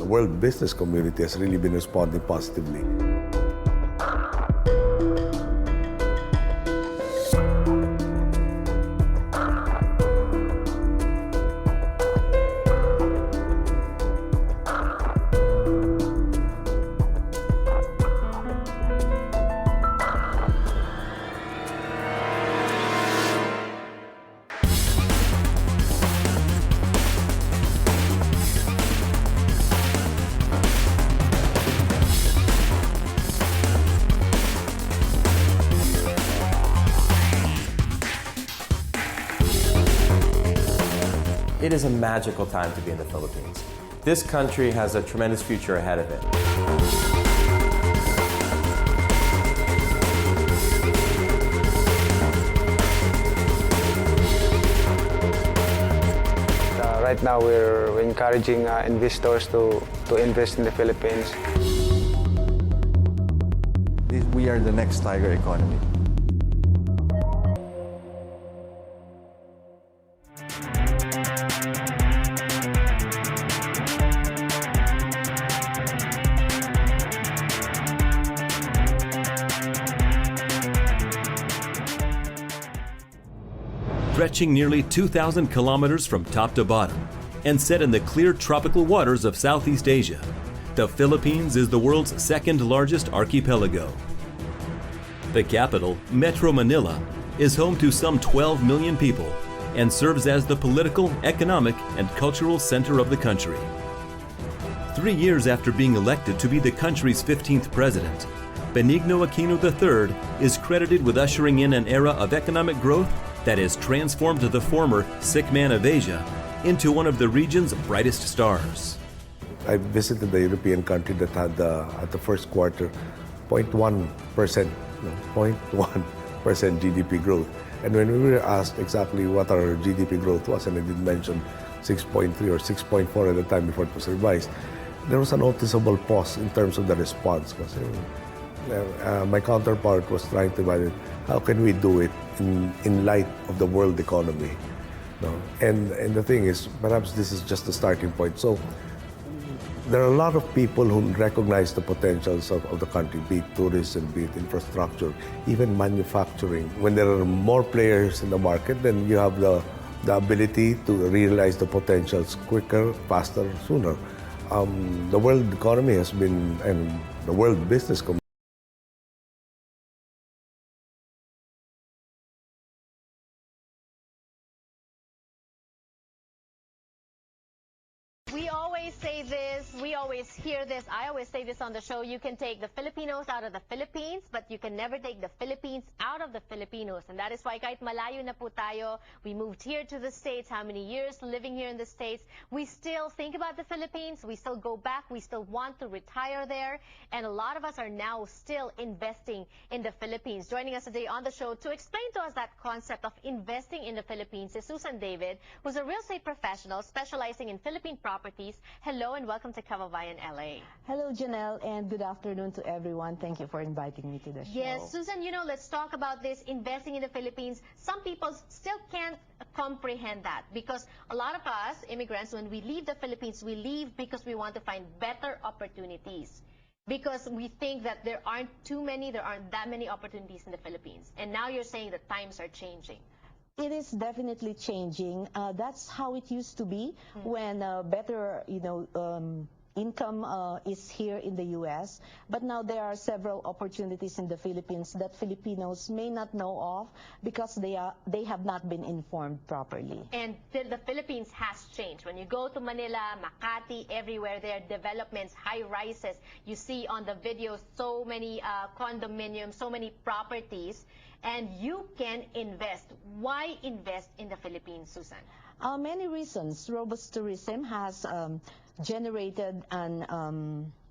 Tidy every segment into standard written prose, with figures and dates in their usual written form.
the world business community has really been responding positively. It is a magical time to be in the Philippines. This country has a tremendous future ahead of it. Right now, we're encouraging investors to invest in the Philippines. We are the next tiger economy. Stretching nearly 2,000 kilometers from top to bottom and set in the clear tropical waters of Southeast Asia, the Philippines is the world's second largest archipelago. The capital, Metro Manila, is home to some 12 million people and serves as the political, economic, and cultural center of the country. 3 years after being elected to be the country's 15th president, Benigno Aquino III is credited with ushering in an era of economic growth that has transformed the former sick man of Asia into one of the region's brightest stars. I visited the European country that had, at the first quarter, 0.1% GDP growth. And when we were asked exactly what our GDP growth was, and I did mention 6.3 or 6.4 at the time before it was revised, there was a noticeable pause in terms of the response. Because my counterpart was trying to evaluate how can we do it in light of the world economy. No? And the thing is, perhaps this is just the starting point. So there are a lot of people who recognize the potentials of the country, be it tourism, be it infrastructure, even manufacturing. When there are more players in the market, then you have the ability to realize the potentials quicker, faster, sooner. The world economy has been, and the world business community, we always hear this, I always say this on the show, you can take the Filipinos out of the Philippines, but you can never take the Philippines out of the Filipinos. And that is why kahit malayo na po tayo, we moved here to the States, how many years living here in the States, we still think about the Philippines, we still go back, we still want to retire there, and a lot of us are now still investing in the Philippines. Joining us today on the show to explain to us that concept of investing in the Philippines is Susan David, who's a real estate professional specializing in Philippine properties. Hello and welcome to Kababayan LA. Hello, Janelle, and good afternoon to everyone. Thank you for inviting me to the show. Yes, Susan, let's talk about this investing in the Philippines. Some people still can't comprehend that because a lot of us, immigrants, when we leave the Philippines, we leave because we want to find better opportunities. Because we think that there aren't that many opportunities in the Philippines. And now you're saying that times are changing. It is definitely changing. That's how it used to be when better, income is here in the U.S. But now there are several opportunities in the Philippines that Filipinos may not know of because they have not been informed properly. And the Philippines has changed. When you go to Manila, Makati, everywhere there are developments, high rises. You see on the videos so many condominiums, so many properties. And you can invest. Why invest in the Philippines, Susan? Many reasons. Robust tourism has generated an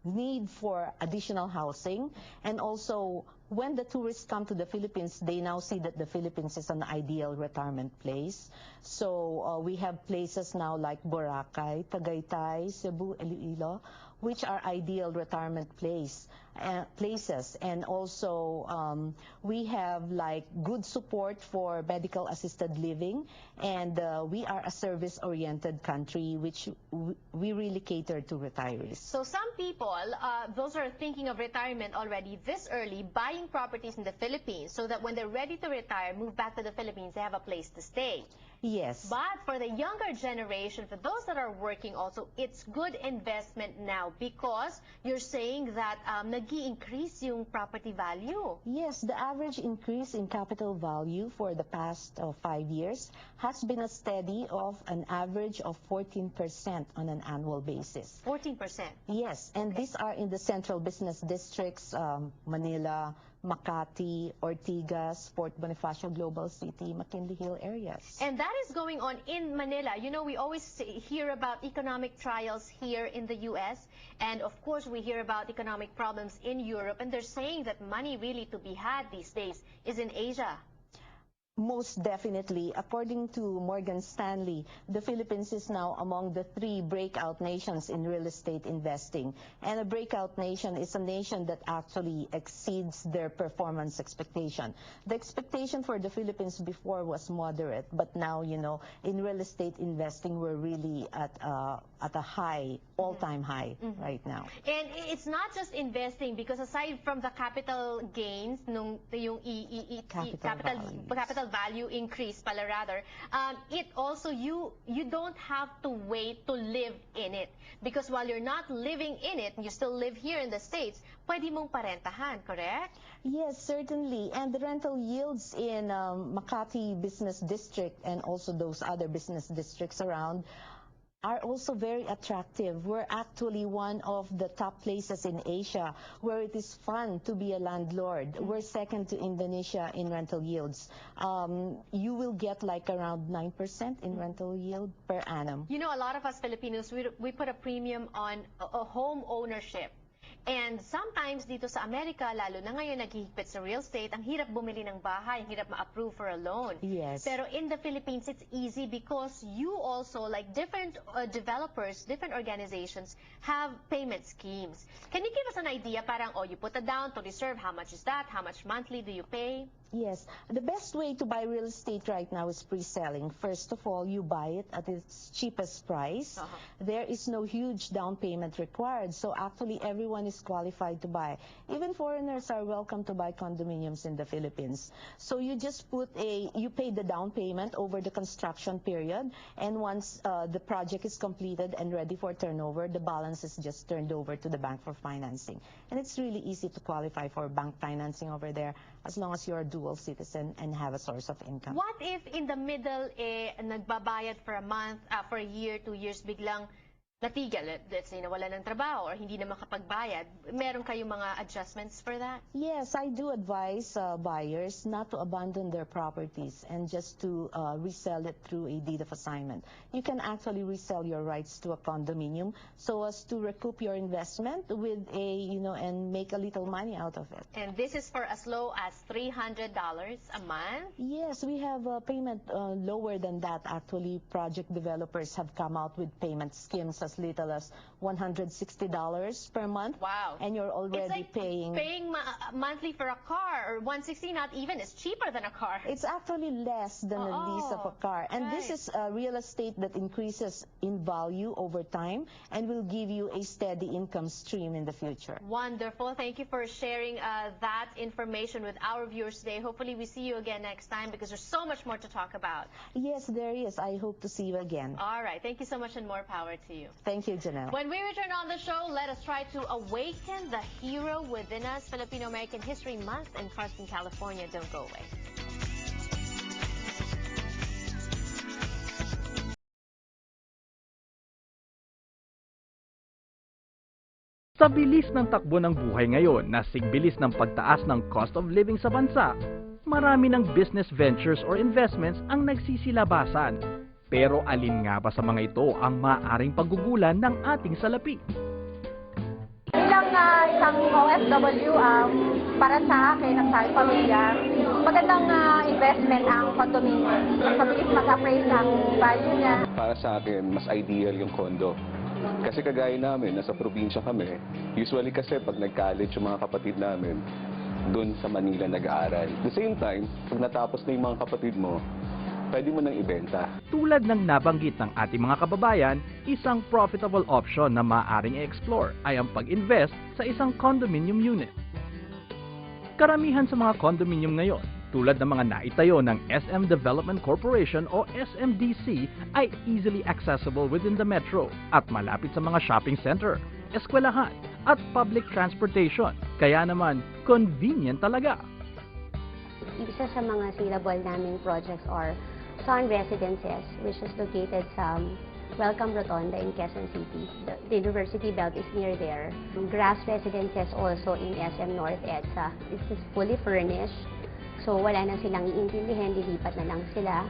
need for additional housing, and also when the tourists come to the Philippines, they now see that the Philippines is an ideal retirement place. So we have places now like Boracay, Tagaytay, Cebu, Iloilo, which are ideal retirement places. And also we have like good support for medical assisted living, and we are a service-oriented country, which we really cater to retirees. So some people, those are thinking of retirement already this early, buying properties in the Philippines so that when they're ready to retire, move back to the Philippines, they have a place to stay. Yes. But for the younger generation, for those that are working also, it's good investment now because you're saying that nag-i-increase yung property value. Yes, the average increase in capital value for the past 5 years has been a steady of an average of 14% on an annual basis. 14%? Yes, and these are in the central business districts, Manila, Makati, Ortigas, Port Bonifacio Global City, McKinley Hill areas. And that is going on in Manila. You know, we always hear about economic trials here in the U.S. And of course, we hear about economic problems in Europe. And they're saying that money really to be had these days is in Asia. Most definitely. According to Morgan Stanley, the Philippines is now among the 3 breakout nations in real estate investing. And a breakout nation is a nation that actually exceeds their performance expectation. The expectation for the Philippines before was moderate, but now, you know, in real estate investing, we're really at a high, all-time high right now. And it's not just investing, because aside from the capital gains, yung capital value increase pala rather, it also, you don't have to wait to live in it. Because while you're not living in it, you still live here in the States, pwede mong parentahan, correct? Yes, certainly. And the rental yields in Makati Business District and also those other business districts around are also very attractive. We're actually one of the top places in Asia where it is fun to be a landlord. We're second to Indonesia in rental yields. You will get like around 9% in rental yield per annum. You know, a lot of us Filipinos, we put a premium on a home ownership. And sometimes dito sa Amerika, lalo na ngayon naghihigpit sa real estate, ang hirap bumili ng bahay, ang hirap ma-approve for a loan. Yes. Pero in the Philippines, it's easy because you also, like different developers, different organizations, have payment schemes. Can you give us an idea, parang, you put a down to reserve, how much is that? How much monthly do you pay? Yes. The best way to buy real estate right now is pre-selling. First of all, you buy it at its cheapest price. There is no huge down payment required, so actually everyone is qualified to buy. Even foreigners are welcome to buy condominiums in the Philippines. So you just you pay the down payment over the construction period, and once the project is completed and ready for turnover, the balance is just turned over to the bank for financing. And it's really easy to qualify for bank financing over there as long as you're a dual citizen and have a source of income. What if in the middle, nagbabayad for a month, for a year, 2 years, biglang natigil, let's say nawala ng trabaho or hindi na makapagbayad, meron kayong mga adjustments for that? Yes, I do advise buyers not to abandon their properties and just to resell it through a deed of assignment. You can actually resell your rights to a condominium so as to recoup your investment with and make a little money out of it. And this is for as low as $300 a month? Yes, we have a payment lower than that. Actually, project developers have come out with payment schemes as little as $160 per month. Wow. And you're already it's like paying monthly for a car, or $160, not even, it's cheaper than a car. It's actually less than the lease of a car. And this is real estate that increases in value over time and will give you a steady income stream in the future. Wonderful. Thank you for sharing that information with our viewers today. Hopefully we see you again next time because there's so much more to talk about. Yes, there is. I hope to see you again. All right. Thank you so much and more power to you. Thank you, Janelle. When we return on the show, let us try to awaken the hero within us. Filipino-American History Month in Carson, California. Don't go away. Sa bilis ng takbo ng buhay ngayon na sigbilis ng pagtaas ng cost of living sa bansa, marami ng business ventures or investments ang nagsisilabasan. Pero alin nga ba sa mga ito ang maaaring paggugulan ng ating salapi? Ilang Bilang isang OFW, para sa akin at sa aking pamilya, magandang investment ang condominium. Mas mabilis mag-appraise ang value niya. Para sa akin, mas ideal yung condo. Kasi kagaya namin, nasa probinsya kami, usually kasi pag nag-college yung mga kapatid namin, doon sa Manila nag-aaral. At the same time, pag natapos na yung mga kapatid mo, pwede mo nang ibenta. Tulad ng nabanggit ng ating mga kababayan, isang profitable option na maaaring i-explore ay ang pag-invest sa isang condominium unit. Karamihan sa mga condominium ngayon, tulad ng mga naitayo ng SM Development Corporation o SMDC, ay easily accessible within the metro at malapit sa mga shopping center, eskwelahan at public transportation. Kaya naman, convenient talaga. Isa sa mga saleable naming projects are Sun Residences, which is located sa Welcome Rotonda in Quezon City. The University Belt is near there. Grass Residences also in SM North EDSA. This is fully furnished, so wala na silang iintindihan, lilipat na lang sila.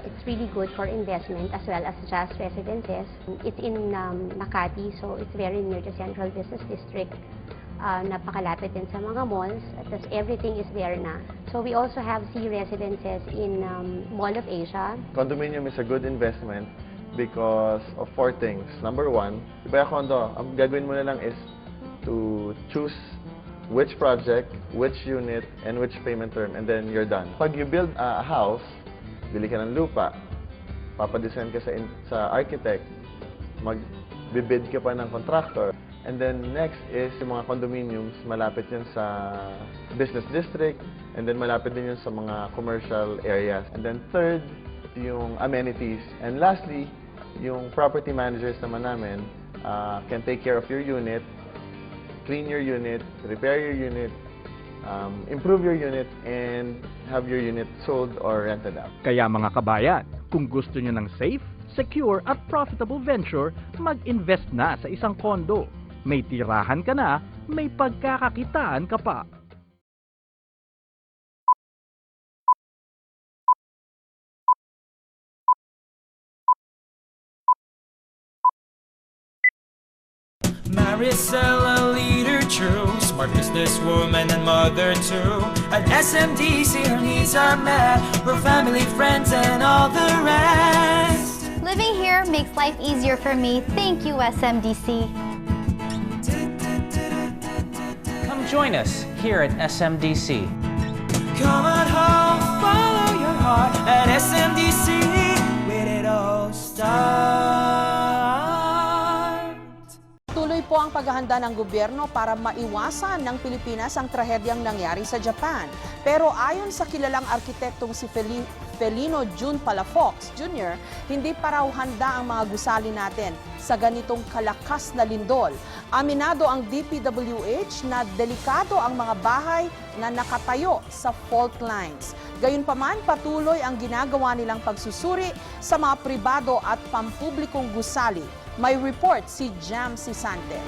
It's really good for investment as well as Jazz Residences. It's in Makati, so it's very near the Central Business District. Napakalapit din sa mga malls, at everything is there na. So we also have C Residences in Mall of Asia. Condominium is a good investment because of 4 things. Number 1, iba yung condo, ang gagawin mo na lang is to choose which project, which unit, and which payment term, and then you're done. Pag you build a house, bili ka ng lupa, papadesign ka sa architect, magbibid ka pa ng contractor, and then next is yung mga condominiums, malapit yan sa business district, and then malapit din yun sa mga commercial areas. And then third, yung amenities. And lastly, yung property managers naman namin can take care of your unit, clean your unit, repair your unit, improve your unit, and have your unit sold or rented out. Kaya mga kabayan, kung gusto nyo ng safe, secure at profitable venture, mag-invest na sa isang condo. May tirahan ka na, may pagkakakitaan ka pa. Maricel, a leader true, smart businesswoman and mother too. At SMDC, her needs are met, her family, friends, and all the rest. Living here makes life easier for me. Thank you, SMDC. Come join us here at SMDC. Come on home, follow your heart at SMDC, where it all starts. Tuloy po ang paghahanda ng gobyerno para maiwasan ng Pilipinas ang trahedyang nangyari sa Japan. Pero ayon sa kilalang arkitektong si Felino June Palafox Jr., hindi pa raw handa ang mga gusali natin sa ganitong kalakas na lindol. Aminado ang DPWH na delikado ang mga bahay na nakatayo sa fault lines. Gayunpaman, patuloy ang ginagawa nilang pagsusuri sa mga pribado at pampublikong gusali. May report si Jam Sisante.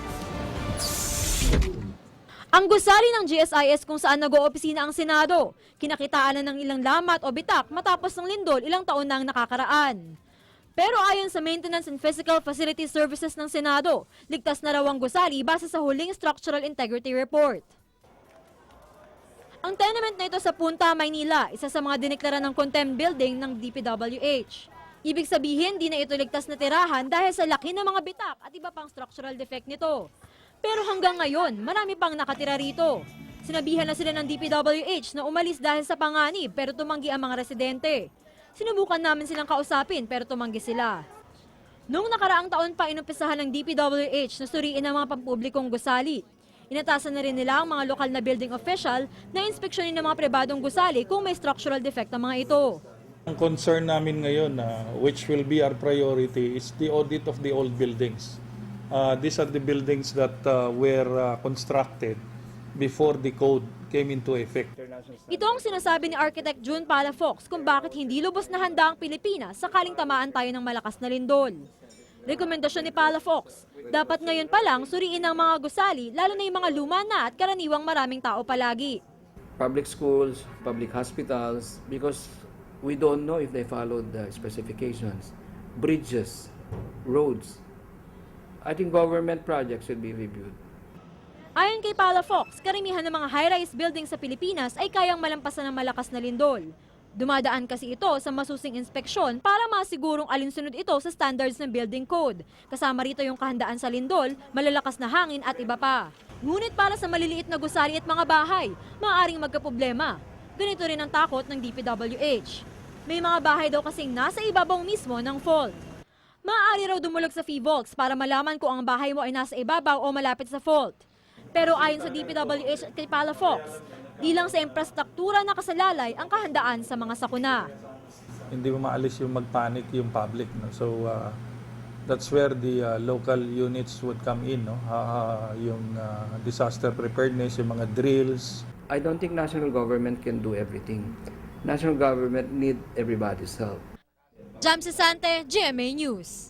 Ang gusali ng GSIS kung saan nag-oopisina ang Senado, kinakitaan na ng ilang lamat o bitak matapos ng lindol ilang taon na ang nakakaraan. Pero ayon sa Maintenance and Physical Facility Services ng Senado, ligtas na raw ang gusali base sa huling Structural Integrity Report. Ang tenement na ito sa Punta, Maynila, isa sa mga dineklara ng contempt building ng DPWH. Ibig sabihin, di na ito ligtas na tirahan dahil sa laki ng mga bitak at iba pang structural defect nito. Pero hanggang ngayon, marami pang nakatira rito. Sinabihan na sila ng DPWH na umalis dahil sa panganib pero tumanggi ang mga residente. Sinubukan namin silang kausapin pero tumanggi sila. Noong nakaraang taon pa inumpisahan ng DPWH na suriin ang mga pampublikong gusali. Inatasan na rin nila ang mga lokal na building official na inspeksyonin ng mga pribadong gusali kung may structural defect ang mga ito. Ang concern namin ngayon, which will be our priority, is the audit of the old buildings. These are the buildings that were constructed before the code came into effect. Ito ang sinasabi ni Architect June Palafox kung bakit hindi lubos na handa ang Pilipinas sakaling tamaan tayo ng malakas na lindol. Rekomendasyon ni Palafox, dapat ngayon pa lang suriin ang mga gusali, lalo na yung mga luma na at karaniwang maraming tao palagi. Public schools, public hospitals, because we don't know if they followed the specifications. Bridges, roads. I think government projects should be reviewed. Ayon kay Paula Fox, karamihan ng mga high-rise buildings sa Pilipinas ay kayang malampasan ng malakas na lindol. Dumadaan kasi ito sa masusing inspeksyon para masigurong alinsunod ito sa standards ng building code. Kasama rito yung kahandaan sa lindol, malalakas na hangin at iba pa. Ngunit para sa maliliit na gusali at mga bahay, maaaring magkaproblema. Ganito rin ang takot ng DPWH. May mga bahay daw kasing nasa ibabaw mismo ng fault. Maaari raw dumulog sa FIVOLX para malaman kung ang bahay mo ay nasa ibabaw o malapit sa fault. Pero ayon sa DPWH at kay Paula Fox, di lang sa infrastruktura nakasalalay ang kahandaan sa mga sakuna. Hindi mo maalis yung mag-panic yung public. No? So that's where the local units would come in. No? Yung disaster preparedness, yung mga drills. I don't think national government can do everything. National government need everybody's help. Jam Sesante, GMA News.